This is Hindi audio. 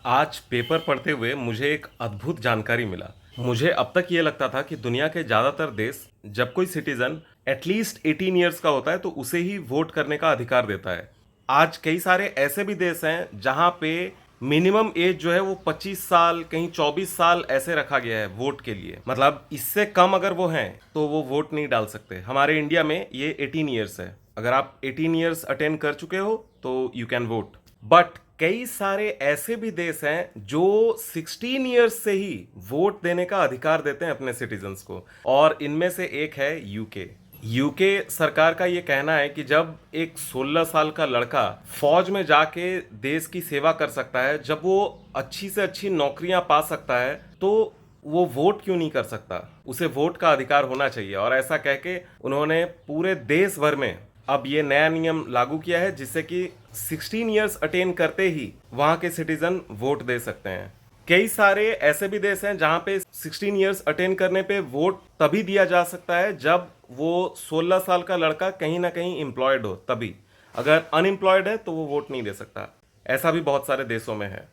आज पेपर पढ़ते हुए मुझे एक अद्भुत जानकारी मिला। मुझे अब तक ये लगता था कि दुनिया के ज्यादातर देश, जब कोई सिटीजन एटलीस्ट 18 ईयर्स का होता है तो उसे ही वोट करने का अधिकार देता है। आज कई सारे ऐसे भी देश हैं जहां पे मिनिमम एज जो है वो 25 साल, कहीं 24 साल ऐसे रखा गया है वोट के लिए। मतलब इससे कम अगर वो हैं तो वो वोट नहीं डाल सकते। हमारे इंडिया में ये 18 ईयर्स है। अगर आप 18 ईयर्स अटेंड कर चुके हो तो यू कैन वोट। बट कई सारे ऐसे भी देश हैं जो 16 ईयर्स से ही वोट देने का अधिकार देते हैं अपने सिटीजन्स को, और इनमें से एक है यूके। यूके सरकार का ये कहना है कि जब एक 16 साल का लड़का फौज में जाके देश की सेवा कर सकता है, जब वो अच्छी से अच्छी नौकरियां पा सकता है, तो वो वोट क्यों नहीं कर सकता। उसे वोट का अधिकार होना चाहिए। और ऐसा कह के उन्होंने पूरे देश भर में अब ये नया नियम लागू किया है, जिससे कि 16 ईयर्स अटेन करते ही वहां के सिटीजन वोट दे सकते हैं। कई सारे ऐसे भी देश हैं जहां पे 16 ईयर्स अटेन करने पे वोट तभी दिया जा सकता है जब वो 16 साल का लड़का कहीं ना कहीं एम्प्लॉयड हो, तभी। अगर अनएम्प्लॉयड है तो वो वोट नहीं दे सकता। ऐसा भी बहुत सारे देशों में है।